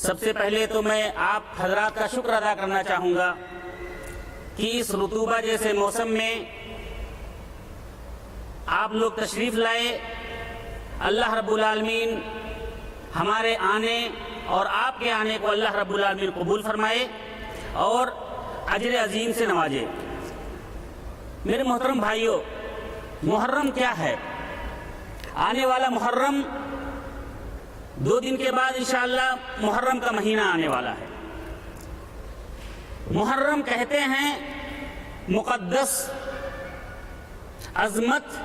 سب سے پہلے تو میں آپ حضرات کا شکر ادا کرنا چاہوں گا کہ اس رطوبہ جیسے موسم میں آپ لوگ تشریف لائے۔ اللہ رب العالمین ہمارے آنے اور آپ کے آنے کو اللہ رب العالمین قبول فرمائے اور اجر عظیم سے نوازے۔ میرے محترم بھائیوں، محرم کیا ہے؟ آنے والا محرم 2 دن کے بعد انشاءاللہ محرم کا مہینہ آنے والا ہے۔ محرم کہتے ہیں مقدس، عظمت،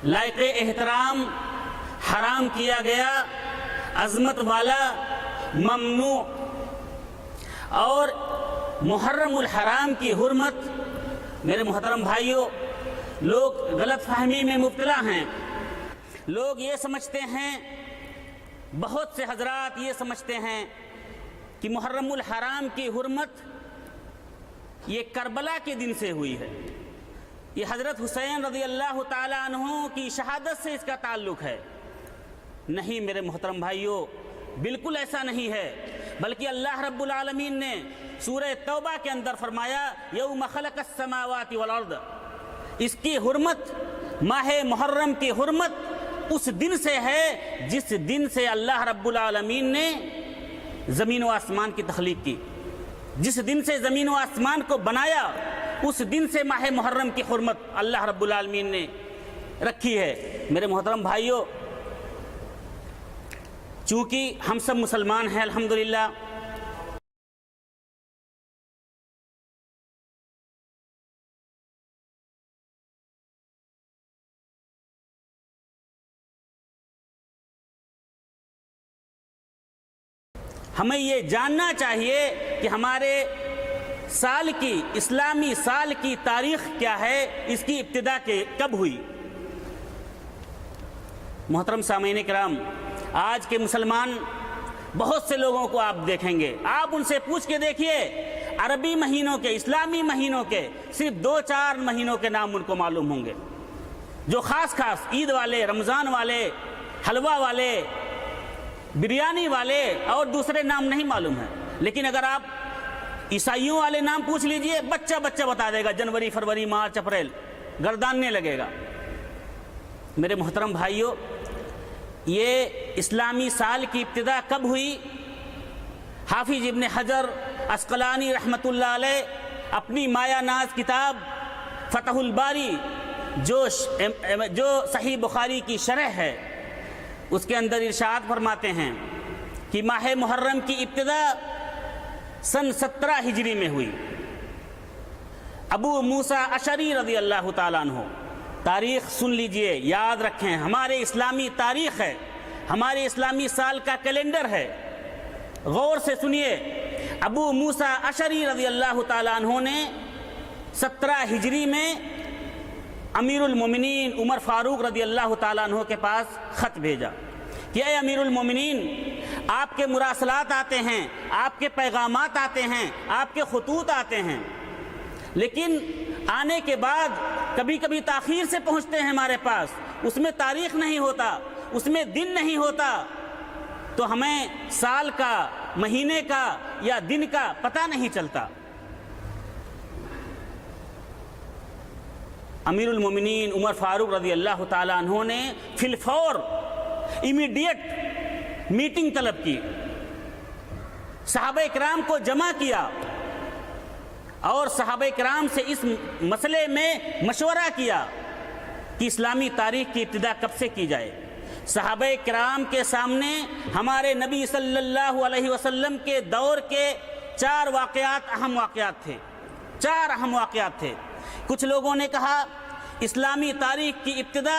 لائق احترام، حرام کیا گیا، عظمت والا، ممنوع۔ اور محرم الحرام کی حرمت، میرے محترم بھائیوں، لوگ غلط فہمی میں مبتلا ہیں۔ لوگ یہ سمجھتے ہیں، بہت سے حضرات یہ سمجھتے ہیں کہ محرم الحرام کی حرمت یہ کربلا کے دن سے ہوئی ہے، یہ حضرت حسین رضی اللہ تعالیٰ عنہ کی شہادت سے اس کا تعلق ہے۔ نہیں میرے محترم بھائیوں، بالکل ایسا نہیں ہے، بلکہ اللہ رب العالمین نے سورہ توبہ کے اندر فرمایا یوم خلق السماوات والارض، اس کی حرمت، ماہ محرم کی حرمت اس دن سے ہے جس دن سے اللہ رب العالمین نے زمین و آسمان کی تخلیق کی، جس دن سے زمین و آسمان کو بنایا، اس دن سے ماہ محرم کی حرمت اللہ رب العالمین نے رکھی ہے۔ میرے محترم بھائیوں، چونکہ ہم سب مسلمان ہیں الحمدللہ، ہمیں یہ جاننا چاہیے کہ ہمارے سال کی، اسلامی سال کی تاریخ کیا ہے، اس کی ابتدا کب ہوئی۔ محترم سامعین کرام، آج کے مسلمان بہت سے لوگوں کو آپ دیکھیں گے، آپ ان سے پوچھ کے دیکھیے، عربی مہینوں کے، اسلامی مہینوں کے صرف 2-4 مہینوں کے نام ان کو معلوم ہوں گے، جو خاص عید والے، رمضان والے، حلوہ والے، بریانی والے، اور دوسرے نام نہیں معلوم ہیں۔ لیکن اگر آپ عیسائیوں والے نام پوچھ لیجئے، بچہ بتا دے گا، جنوری، فروری، مارچ، اپریل، گرداننے لگے گا۔ میرے محترم بھائیوں، یہ اسلامی سال کی ابتدا کب ہوئی؟ حافظ ابن حجر عسقلانی رحمۃ اللہ علیہ اپنی مایہ ناز کتاب فتح الباری جو صحیح بخاری کی شرح ہے، اس کے اندر ارشاد فرماتے ہیں کہ ماہ محرم کی ابتدا سن 17 ہجری میں ہوئی۔ ابو موسیٰ اشعری رضی اللہ تعالیٰ عنہ، تاریخ سن لیجئے، یاد رکھیں، ہمارے اسلامی تاریخ ہے، ہمارے اسلامی سال کا کیلنڈر ہے، غور سے سنیے۔ ابو موسیٰ اشعری رضی اللہ تعالیٰ عنہ نے 17 ہجری میں امیر المومنین عمر فاروق رضی اللہ تعالیٰ عنہ کے پاس خط بھیجا کہ اے امیر المومنین، آپ کے مراسلات آتے ہیں، آپ کے پیغامات آتے ہیں، آپ کے خطوط آتے ہیں، لیکن آنے کے بعد کبھی کبھی تاخیر سے پہنچتے ہیں ہمارے پاس، اس میں تاریخ نہیں ہوتا، اس میں دن نہیں ہوتا، تو ہمیں سال کا، مہینے کا یا دن کا پتہ نہیں چلتا۔ امیر المومنین عمر فاروق رضی اللہ تعالیٰ عنہ نے فی الفور امیڈیٹ میٹنگ طلب کی، صحابہ کرام کو جمع کیا اور صحابہ کرام سے اس مسئلے میں مشورہ کیا کہ اسلامی تاریخ کی ابتدا کب سے کی جائے۔ صحابہ کرام کے سامنے ہمارے نبی صلی اللہ علیہ وسلم کے دور کے 4 واقعات، اہم واقعات تھے، 4 اہم واقعات تھے۔ کچھ لوگوں نے کہا اسلامی تاریخ کی ابتدا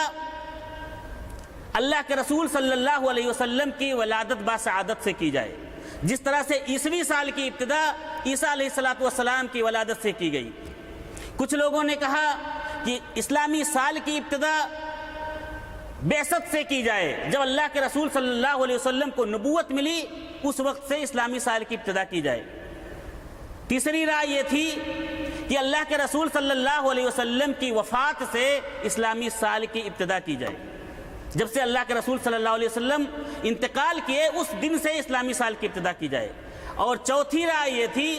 اللہ کے رسول صلی اللہ علیہ وسلم کی ولادت باسعادت سے کی جائے، جس طرح سے عیسوی سال کی ابتدا عیسیٰ علیہ السلام کی ولادت سے کی گئی۔ کچھ لوگوں نے کہا کہ اسلامی سال کی ابتدا بعثت سے کی جائے، جب اللہ کے رسول صلی اللہ علیہ وسلم کو نبوت ملی اس وقت سے اسلامی سال کی ابتدا کی جائے۔ تیسری رائے یہ تھی کہ اللہ کے رسول صلی اللہ علیہ وسلم کی وفات سے اسلامی سال کی ابتدا کی جائے۔ جب سے اللہ کے رسول صلی اللہ علیہ وسلم انتقال کیے اس دن سے اسلامی سال کی ابتدا کی جائے۔ اور چوتھی رائے یہ تھی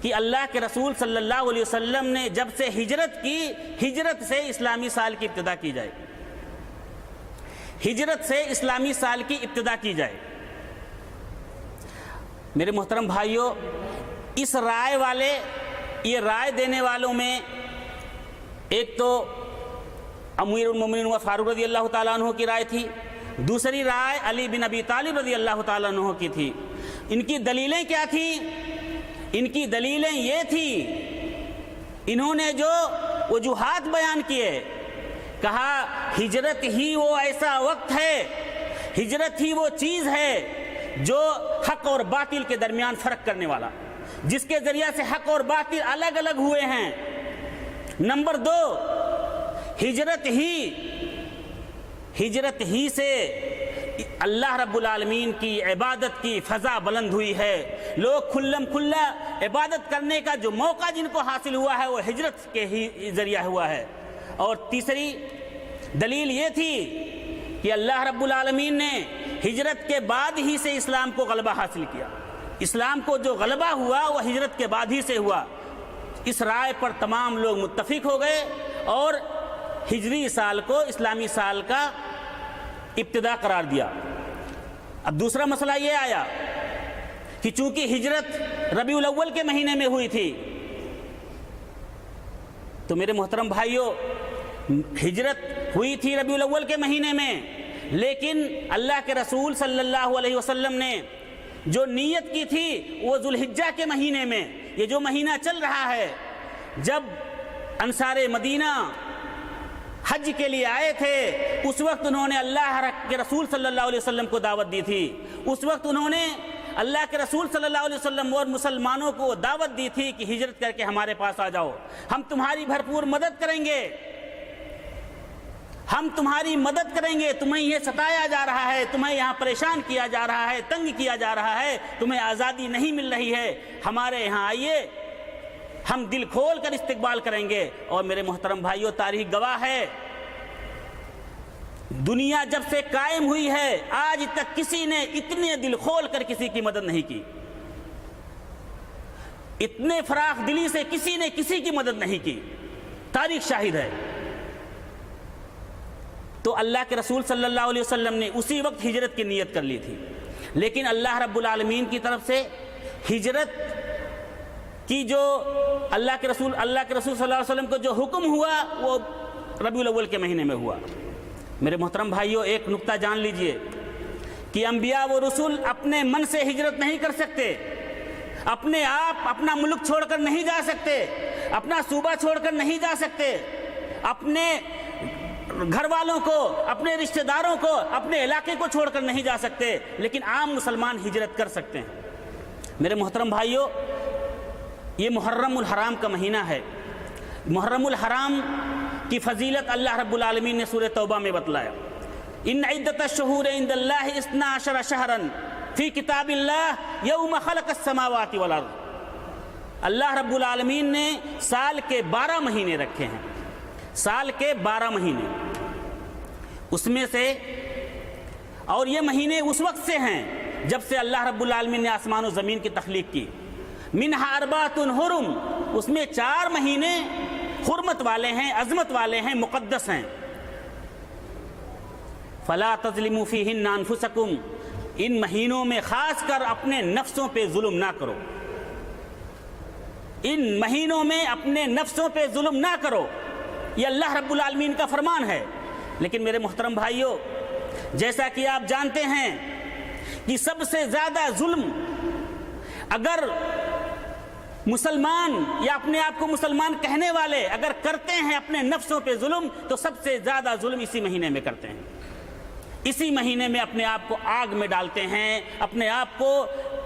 کہ اللہ کے رسول صلی اللہ علیہ وسلم نے جب سے ہجرت کی، ہجرت سے اسلامی سال کی ابتدا کی جائے، ہجرت سے اسلامی سال کی ابتدا کی جائے۔ میرے محترم بھائیوں، اس رائے والے، یہ رائے دینے والوں میں ایک تو امیر المومنین عمر فاروق رضی اللہ تعالیٰ عنہ کی رائے تھی، دوسری رائے علی بن ابی طالب رضی اللہ تعالیٰ عنہ کی تھی۔ ان کی دلیلیں کیا تھیں؟ ان کی دلیلیں یہ تھی، انہوں نے جو وجوہات بیان کیے، کہا ہجرت ہی وہ ایسا وقت ہے، ہجرت ہی وہ چیز ہے جو حق اور باطل کے درمیان فرق کرنے والا، جس کے ذریعہ سے حق اور باطل الگ الگ ہوئے ہیں۔ نمبر دو، ہجرت ہی سے اللہ رب العالمین کی عبادت کی فضا بلند ہوئی ہے، لوگ کھلم کھلا عبادت کرنے کا جو موقع جن کو حاصل ہوا ہے وہ ہجرت کے ہی ذریعہ ہوا ہے۔ اور تیسری دلیل یہ تھی کہ اللہ رب العالمین نے ہجرت کے بعد ہی سے اسلام کو غلبہ حاصل کیا، اسلام کو جو غلبہ ہوا وہ ہجرت کے بعد ہی سے ہوا۔ اس رائے پر تمام لوگ متفق ہو گئے اور ہجری سال کو اسلامی سال کا ابتدا قرار دیا۔ اب دوسرا مسئلہ یہ آیا کہ چونکہ ہجرت ربیع الاول کے مہینے میں ہوئی تھی، تو میرے محترم بھائیوں، ہجرت ہوئی تھی ربیع الاول کے مہینے میں، لیکن اللہ کے رسول صلی اللہ علیہ وسلم نے جو نیت کی تھی وہ ذوالحجہ کے مہینے میں، یہ جو مہینہ چل رہا ہے، جب انصار مدینہ حج کے لیے آئے تھے، اس وقت انہوں نے اللہ کے رسول صلی اللہ علیہ وسلم کو دعوت دی تھی۔ اس وقت انہوں نے اللہ کے رسول صلی اللہ علیہ وسلم اور مسلمانوں کو دعوت دی تھی کہ ہجرت کر کے ہمارے پاس آ جاؤ، ہم تمہاری بھرپور مدد کریں گے، ہم تمہاری مدد کریں گے، تمہیں یہ ستایا جا رہا ہے، تمہیں یہاں پریشان کیا جا رہا ہے، تنگ کیا جا رہا ہے، تمہیں آزادی نہیں مل رہی ہے، ہمارے یہاں آئیے، ہم دل کھول کر استقبال کریں گے۔ اور میرے محترم بھائیوں، تاریخ گواہ ہے، دنیا جب سے قائم ہوئی ہے آج تک کسی نے اتنے دل کھول کر کسی کی مدد نہیں کی، اتنے فراخ دلی سے کسی نے کسی کی مدد نہیں کی، تاریخ شاہد ہے۔ تو اللہ کے رسول صلی اللہ علیہ وسلم نے اسی وقت ہجرت کی نیت کر لی تھی، لیکن اللہ رب العالمین کی طرف سے ہجرت کی جو اللہ کے رسول صلی اللہ علیہ وسلم کو جو حکم ہوا وہ ربیع الاول کے مہینے میں ہوا۔ میرے محترم بھائیوں، ایک نقطہ جان لیجئے کہ انبیاء و رسول اپنے من سے ہجرت نہیں کر سکتے، اپنے آپ اپنا ملک چھوڑ کر نہیں جا سکتے، اپنا صوبہ چھوڑ کر نہیں جا سکتے، اپنے گھر والوں کو، اپنے رشتہ داروں کو، اپنے علاقے کو چھوڑ کر نہیں جا سکتے، لیکن عام مسلمان ہجرت کر سکتے ہیں۔ میرے محترم بھائیوں، یہ محرم الحرام کا مہینہ ہے۔ محرم الحرام کی فضیلت اللہ رب العالمین نے سورہ توبہ میں بتلایا، ان عدت الشہور عند اللہ 12 شہرا فی کتاب اللہ یوم خلق السماوات والارض۔ اللہ رب العالمین نے سال کے 12 مہینے رکھے ہیں، سال کے 12 مہینے، اس میں سے، اور یہ مہینے اس وقت سے ہیں جب سے اللہ رب العالمین نے آسمان و زمین کی تخلیق کی۔ منہا اربعۃ حرم، اس میں 4 مہینے حرمت والے ہیں، عظمت والے ہیں، مقدس ہیں۔ فلا تظلموا فیہن انفسکم، ان مہینوں میں خاص کر اپنے نفسوں پہ ظلم نہ کرو، ان مہینوں میں اپنے نفسوں پہ ظلم نہ کرو، یہ اللہ رب العالمین کا فرمان ہے۔ لیکن میرے محترم بھائیوں، جیسا کہ آپ جانتے ہیں کہ سب سے زیادہ ظلم اگر مسلمان یا اپنے آپ کو مسلمان کہنے والے اگر کرتے ہیں اپنے نفسوں پہ ظلم، تو سب سے زیادہ ظلم اسی مہینے میں کرتے ہیں، اسی مہینے میں اپنے آپ کو آگ میں ڈالتے ہیں، اپنے آپ کو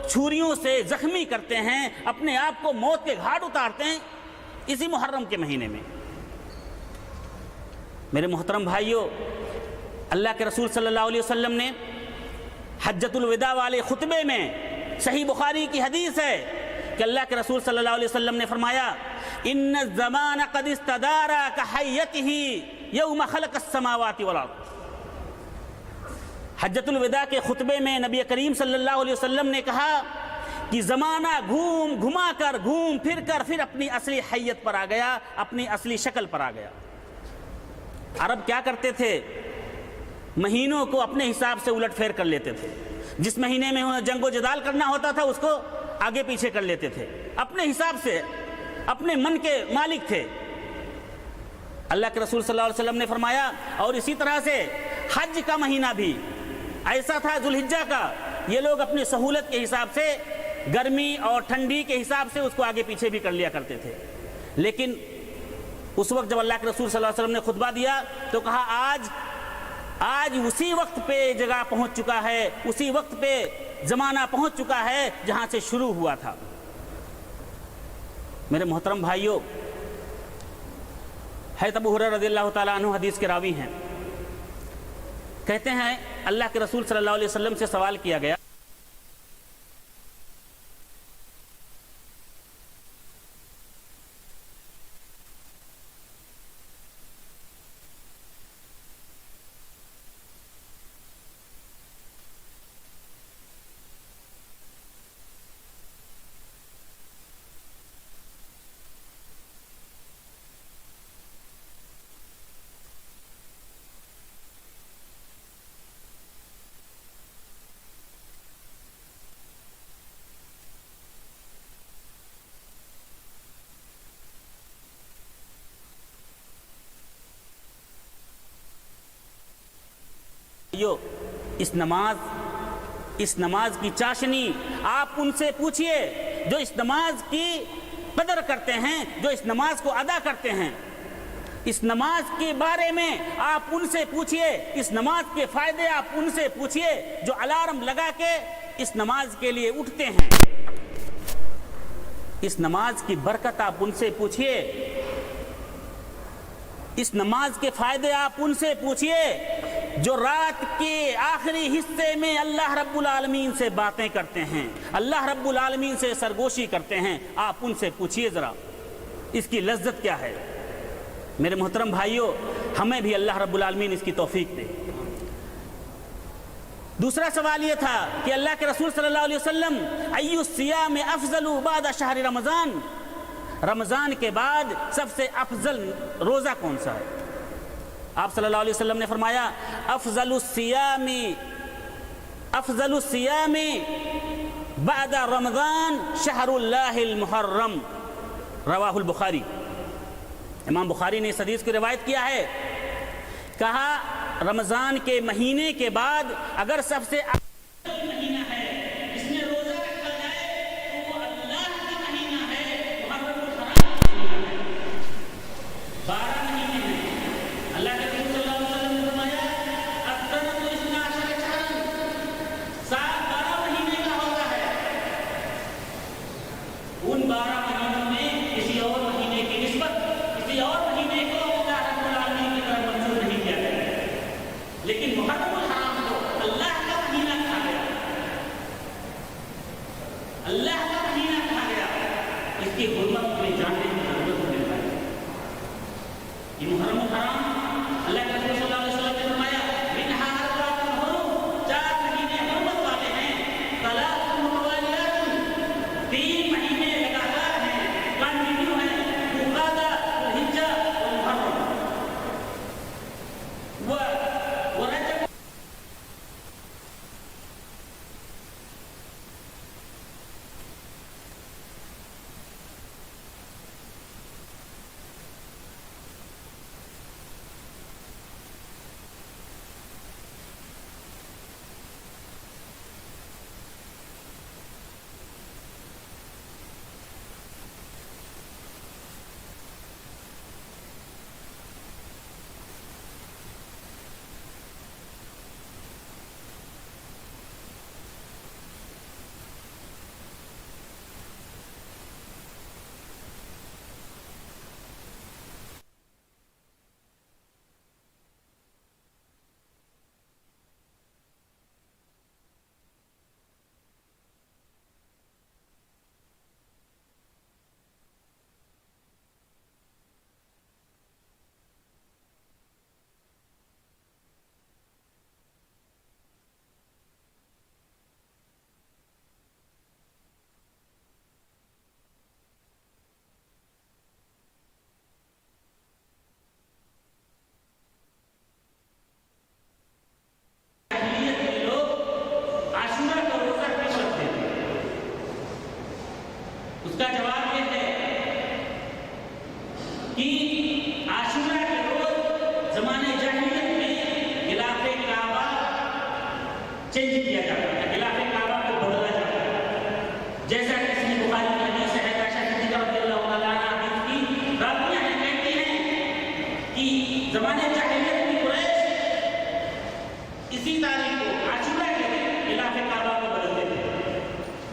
چھریوں سے زخمی کرتے ہیں، اپنے آپ کو موت کے گھاٹ اتارتے ہیں، اسی محرم کے مہینے میں۔ میرے محترم بھائیوں، اللہ کے رسول صلی اللہ علیہ وسلم نے حجۃ الوداع والے خطبے میں، صحیح بخاری کی حدیث ہے کہ اللہ کے رسول صلی اللہ علیہ وسلم نے فرمایا، ان الزمان قد استدار کحیتہ یوم خلق السماوات والارض۔ حجۃ الوداع کے خطبے میں نبی کریم صلی اللہ علیہ وسلم نے کہا کہ زمانہ گھما کر گھوم پھر کر پھر اپنی اصلی حیت پر آ گیا، اپنی اصلی شکل پر آ گیا۔ عرب کیا کرتے تھے؟ مہینوں کو اپنے حساب سے الٹ پھیر کر لیتے تھے۔ جس مہینے میں انہیں جنگ و جدال کرنا ہوتا تھا اس کو آگے پیچھے کر لیتے تھے، اپنے حساب سے، اپنے من کے مالک تھے۔ اللہ کے رسول صلی اللہ علیہ وسلم نے فرمایا، اور اسی طرح سے حج کا مہینہ بھی ایسا تھا، ذوالحجہ کا، یہ لوگ اپنی سہولت کے حساب سے، گرمی اور ٹھنڈی کے حساب سے اس کو آگے پیچھے بھی کر لیا کرتے تھے۔ لیکن اس وقت جب اللہ کے رسول صلی اللہ علیہ وسلم نے خطبہ دیا تو کہا آج اسی وقت پہ جگہ پہنچ چکا ہے، اسی وقت پہ زمانہ پہنچ چکا ہے جہاں سے شروع ہوا تھا۔ میرے محترم بھائیوں، حضرت ابو ہریرہ رضی اللہ تعالیٰ عنہ حدیث کے راوی ہیں، کہتے ہیں اللہ کے رسول صلی اللہ علیہ وسلم سے سوال کیا گیا، اس نماز کی چاشنی آپ ان سے پوچھئے جو اس نماز کی قدر کرتے ہیں، جو اس نماز کو ادا کرتے ہیں۔ اس نماز کے بارے میں آپ ان سے پوچھئے، اس نماز کے فائدے آپ ان سے پوچھئے جو الارم لگا کے اس نماز کے لیے اٹھتے ہیں۔ اس نماز کی برکت آپ ان سے پوچھئے، اس نماز کے فائدے آپ ان سے پوچھئے جو رات کے آخری حصے میں اللہ رب العالمین سے باتیں کرتے ہیں، اللہ رب العالمین سے سرگوشی کرتے ہیں۔ آپ ان سے پوچھئے ذرا اس کی لذت کیا ہے۔ میرے محترم بھائیوں، ہمیں بھی اللہ رب العالمین اس کی توفیق دے۔ دوسرا سوال یہ تھا کہ اللہ کے رسول صلی اللہ علیہ وسلم ای الصیام افضل بعد شہر رمضان، رمضان کے بعد سب سے افضل روزہ کون سا ہے؟ آپ صلی اللہ علیہ وسلم نے فرمایا افضل الصیام بعد رمضان شہر اللہ المحرم، رواہ البخاری۔ امام بخاری نے اس حدیث کی روایت کیا ہے، کہا رمضان کے مہینے کے بعد اگر سب سے مہینہ ہے جس میں روزہ رکھا جائے تو وہ اللہ کا مہینہ ہے، محرم الحرام ہے۔ 12 مہینے ہیں، اللہ کے رسول صلی اللہ علیہ وسلم نے فرمایا اکثر تو اتنا سال 12 مہینے کا ہوتا ہے، ان 12 مہینوں میں کسی اور مہینے کی نسبت کسی اور مہینے کو اللہ رب العالمین کی طرف منظور نہیں کیا گیا، لیکن محرم الحرام کو اللہ کا مہینہ کہا گیا، اللہ کا مہینہ کہا گیا۔ اس کی حرمت میں جاننے کی ضرورت ہونے والی ہے۔ یہ محرم الحرام اللہ کے رسول صلی اللہ علیہ وسلم نے فرمایا منہا اربعۃ حرم، 4 مہینے حرمت والے ہیں، ثلاث متوالیات، 3 مہینے لگاتار ہیں، کنٹینیو ہیں، ذوالقعدہ، ذوالحجہ اور محرم ورجب۔ کا جواب یہ ہے کہ عاشورہ کے روز زمانے جاہلیت میں غلاف کعبہ چینج کیا جاتا ہے، غلاف کعبہ کو بدلا جاتا ہے، جیسا کہ صحیح بخاری کی حدیث ہے، عائشہ صدیقہ رضی اللہ تعالیٰ عنہا کی راویہ ہیں، کہتی ہیں کہ زمانے جاہلیت میں قریش اسی تاریخ کو عاشورہ کے دن غلاف کعبہ کو بدلتے تھے۔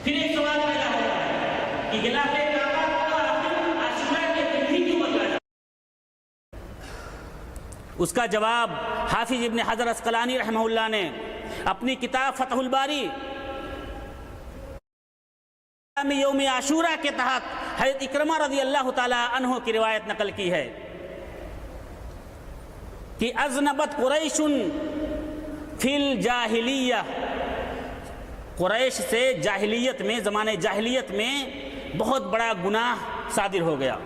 پھر ایک سوال پیدا ہوتا ہے کہ غلاف کعبہ کو آخر عاشورہ کے دن ہی کیوں بدلا جاتا؟ اس کا جواب حافظ ابن حجر عسقلانی رحمہ اللہ نے اپنی کتاب فتح الباری میں یوم عاشورہ کے تحت حضرت اکرمہ رضی اللہ تعالی عنہ کی روایت نقل کی ہے کہ اذنبت قریش فی الجاہلیہ، قریش سے جاہلیت میں، زمانے جاہلیت میں بہت بڑا گناہ صادر ہو گیا،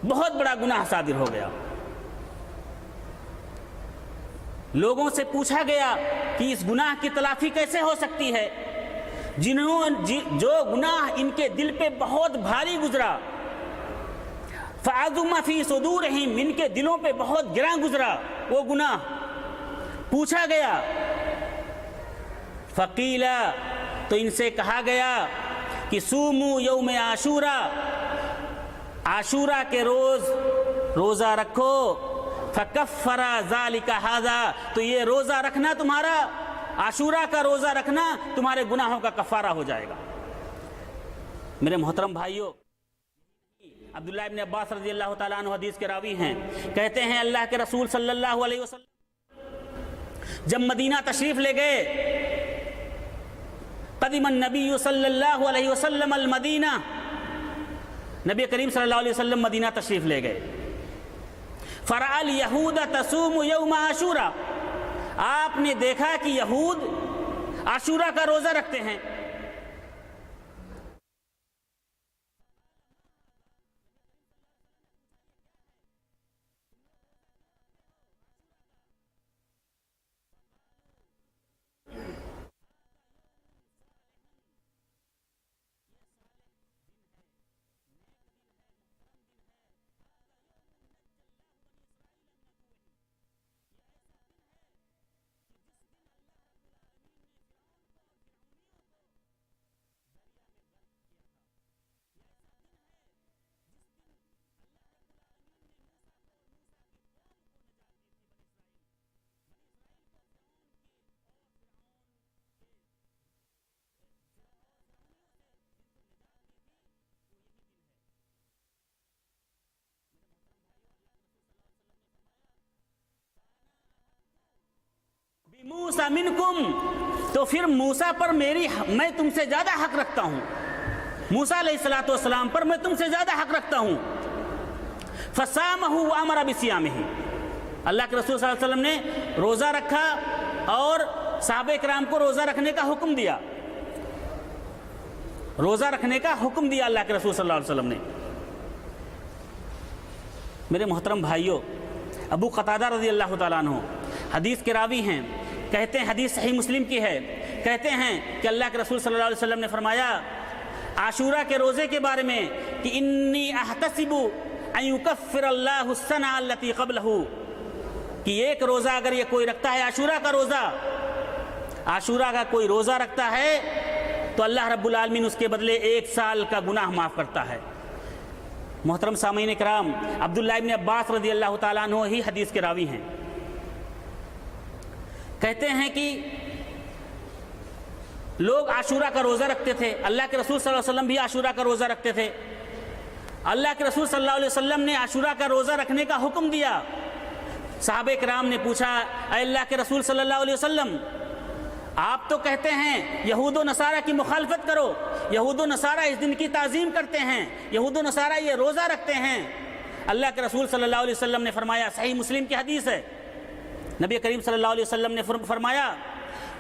بہت بڑا گناہ صادر ہو گیا۔ لوگوں سے پوچھا گیا کہ اس گناہ کی تلافی کیسے ہو سکتی ہے؟ جو گناہ ان کے دل پہ بہت بھاری گزرا، فَعَظُمَ فِي صُدُورِهِمْ، ان کے دلوں پہ بہت گراں گزرا وہ گناہ، پوچھا گیا، فَقِيلَ، تو ان سے کہا گیا کہ سُومُوا يَوْمَ عاشورہ، عاشورہ کے روز روزہ رکھو، فَكَفَّرَ ذَلِكَ هَذَا، تو یہ روزہ رکھنا تمہارا، عاشورہ کا روزہ رکھنا تمہارے گناہوں کا کفارہ ہو جائے گا۔ میرے محترم بھائیوں، عبداللہ ابن عباس رضی اللہ تعالیٰ عنہ حدیث کے راوی ہیں، کہتے ہیں اللہ کے رسول صلی اللہ علیہ وسلم جب مدینہ تشریف لے گئے، قدم النبی صلی اللہ علیہ وسلم المدینہ، نبی کریم صلی اللہ علیہ وسلم مدینہ تشریف لے گئے، فرأى اليہود تصوم یوم عاشورہ، آپ نے دیکھا کہ یہود عاشورہ کا روزہ رکھتے ہیں۔ موسیٰ منکم، تو پھر موسیٰ پر میں تم سے زیادہ حق رکھتا ہوں، موسیٰ علیہ السلام پر میں تم سے زیادہ حق رکھتا ہوں۔ فصامہ وامر بصیامہ، اللہ کے رسول صلی اللہ علیہ وسلم نے روزہ رکھا اور صحابہ کرام کو روزہ رکھنے کا حکم دیا، روزہ رکھنے کا حکم دیا اللہ کے رسول صلی اللہ علیہ وسلم نے۔ میرے محترم بھائیوں، ابو قتادہ رضی اللہ تعالیٰ عنہ حدیث کے راوی ہیں، کہتے ہیں، حدیث صحیح مسلم کی ہے، کہتے ہیں کہ اللہ کے رسول صلی اللہ علیہ وسلم نے فرمایا عاشورہ کے روزے کے بارے میں کہ انی احتسب ان یکفر اللہ السنہ التی قبلہ، کہ ایک روزہ اگر یہ کوئی رکھتا ہے، عاشورہ کا روزہ، عاشورہ کا کوئی روزہ رکھتا ہے تو اللہ رب العالمین اس کے بدلے 1 سال کا گناہ معاف کرتا ہے۔ محترم سامعین کرام، عبداللہ ابن عباس رضی اللہ تعالیٰ عنہ ہی حدیث کے راوی ہیں، کہتے ہیں کہ لوگ عاشورہ کا روزہ رکھتے تھے، اللہ کے رسول صلی اللہ علیہ وسلم بھی عاشورہ کا روزہ رکھتے تھے، اللہ کے رسول صلی اللہ علیہ وسلم نے عاشورہ کا روزہ رکھنے کا حکم دیا۔ صحابہ کرام نے پوچھا، اے اللہ کے رسول صلی اللہ علیہ وسلم، آپ تو کہتے ہیں یہود و نصارہ کی مخالفت کرو، یہود و نصارہ اس دن کی تعظیم کرتے ہیں، یہود و نصارہ یہ روزہ رکھتے ہیں۔ اللہ کے رسول صلی اللہ علیہ وسلم نے فرمایا، صحیح مسلم کی حدیث ہے، نبی کریم صلی اللہ علیہ وسلم نے فرمایا،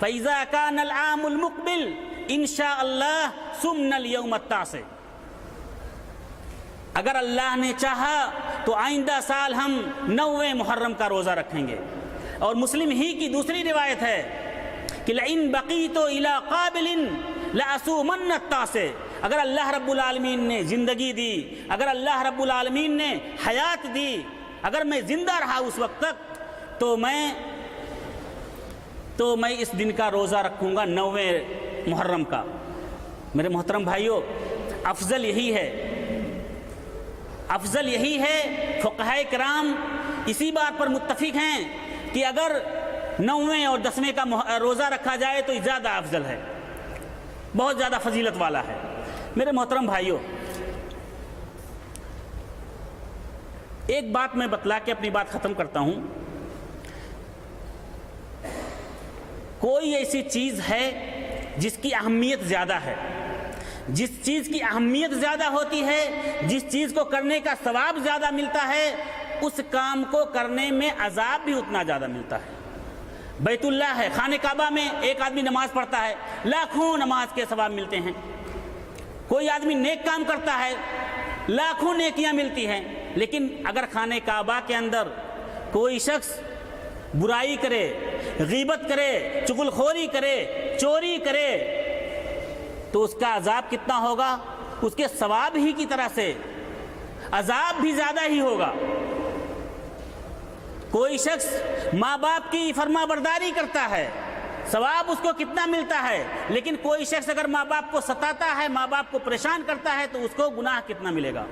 فَإِذَا كَانَ الْعَامُ الْمُقْبِلِ إِنْ شَاءَ اللَّهُ صُمْنَا الْيَوْمَ التَّاسِعَ، اگر اللہ نے چاہا تو آئندہ سال ہم 9 محرم کا روزہ رکھیں گے۔ اور مسلم ہی کی دوسری روایت ہے کہ لَإِن بَقِيتُ إِلَىٰ قَابِلٍ لأصومن التاسع، اگر اللہ رب العالمین نے زندگی دی، اگر اللہ رب العالمین نے حیات دی، اگر میں زندہ رہا اس وقت تک، تو میں اس دن کا روزہ رکھوں گا 9 محرم کا۔ میرے محترم بھائیوں، افضل یہی ہے، فقہائے کرام اسی بات پر متفق ہیں کہ اگر 9ویں اور 10ویں کا روزہ رکھا جائے تو زیادہ افضل ہے، بہت زیادہ فضیلت والا ہے۔ میرے محترم بھائیوں، ایک بات میں بتلا کے اپنی بات ختم کرتا ہوں۔ کوئی ایسی چیز ہے جس کی اہمیت زیادہ ہے، جس چیز کی اہمیت زیادہ ہوتی ہے، جس چیز کو کرنے کا ثواب زیادہ ملتا ہے، اس کام کو کرنے میں عذاب بھی اتنا زیادہ ملتا ہے۔ بیت اللہ ہے، خانہ کعبہ میں ایک آدمی نماز پڑھتا ہے، لاکھوں نماز کے ثواب ملتے ہیں۔ کوئی آدمی نیک کام کرتا ہے، لاکھوں نیکیاں ملتی ہیں۔ لیکن اگر خانہ کعبہ کے اندر کوئی شخص برائی کرے، غیبت کرے، چغل خوری کرے، چوری کرے، تو اس کا عذاب کتنا ہوگا؟ اس کے ثواب ہی کی طرح سے عذاب بھی زیادہ ہی ہوگا۔ کوئی شخص ماں باپ کی فرما برداری کرتا ہے، ثواب اس کو کتنا ملتا ہے، لیکن کوئی شخص اگر ماں باپ کو ستاتا ہے، ماں باپ کو پریشان کرتا ہے، تو اس کو گناہ کتنا ملے گا۔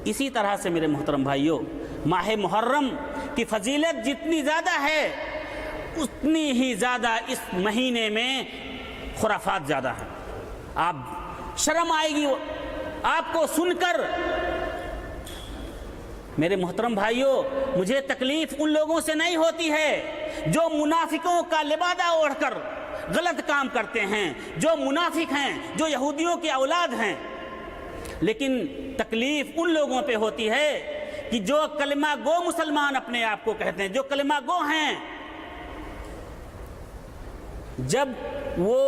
اسی طرح سے میرے محترم بھائیوں، ماہ محرم کی فضیلت جتنی زیادہ ہے، اتنی ہی زیادہ اس مہینے میں خرافات زیادہ ہیں۔ آپ شرم آئے گی آپ کو سن کر۔ میرے محترم بھائیوں، مجھے تکلیف ان لوگوں سے نہیں ہوتی ہے جو منافقوں کا لبادہ اوڑھ کر غلط کام کرتے ہیں، جو منافق ہیں، جو یہودیوں کی اولاد ہیں، لیکن تکلیف ان لوگوں پہ ہوتی ہے کہ جو کلمہ گو مسلمان اپنے آپ کو کہتے ہیں، جو کلمہ گو ہیں، جب وہ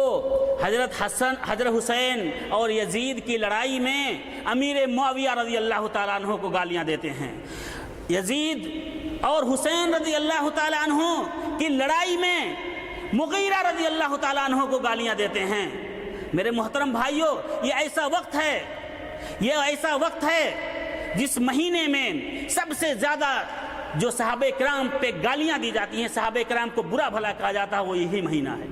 حضرت حسین اور یزید کی لڑائی میں امیر معاویہ رضی اللہ تعالیٰ عنہ کو گالیاں دیتے ہیں، یزید اور حسین رضی اللہ تعالیٰ عنہ کی لڑائی میں مغیرہ رضی اللہ تعالیٰ عنہ کو گالیاں دیتے ہیں۔ میرے محترم بھائیوں، یہ ایسا وقت ہے جس مہینے میں سب سے زیادہ جو صحابہ کرام پہ گالیاں دی جاتی ہیں، صحابہ کرام کو برا بھلا کہا جاتا ہے، وہ یہی مہینہ ہے۔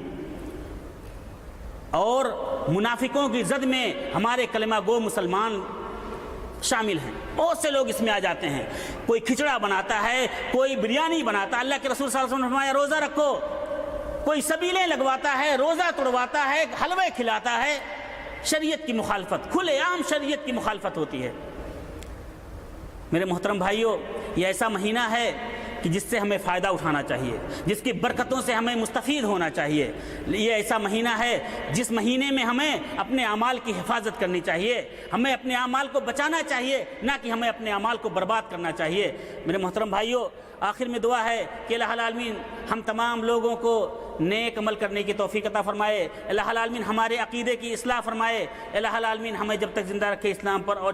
اور منافقوں کی زد میں ہمارے کلمہ گو مسلمان شامل ہیں، بہت سے لوگ اس میں آ جاتے ہیں۔ کوئی کھچڑا بناتا ہے، کوئی بریانی بناتا ہے، اللہ کے رسول صلی اللہ علیہ وسلم نے فرمایا روزہ رکھو، کوئی سبیلیں لگواتا ہے، روزہ توڑواتا ہے، حلوے کھلاتا ہے۔ شریعت کی مخالفت، کھلے عام شریعت کی مخالفت ہوتی ہے۔ میرے محترم بھائیوں، یہ ایسا مہینہ ہے کہ جس سے ہمیں فائدہ اٹھانا چاہیے، جس کی برکتوں سے ہمیں مستفید ہونا چاہیے۔ یہ ایسا مہینہ ہے جس مہینے میں ہمیں اپنے اعمال کی حفاظت کرنی چاہیے، ہمیں اپنے اعمال کو بچانا چاہیے، نہ کہ ہمیں اپنے اعمال کو برباد کرنا چاہیے۔ میرے محترم بھائیوں، آخر میں دعا ہے کہ اللہ العالمین ہم تمام لوگوں کو نیک عمل کرنے کی توفیق عطا فرمائے۔ اللہ العالمین ہمارے عقیدے کی اصلاح فرمائے۔ اللہ العالمین ہمیں جب تک زندہ رکھے اسلام پر، اور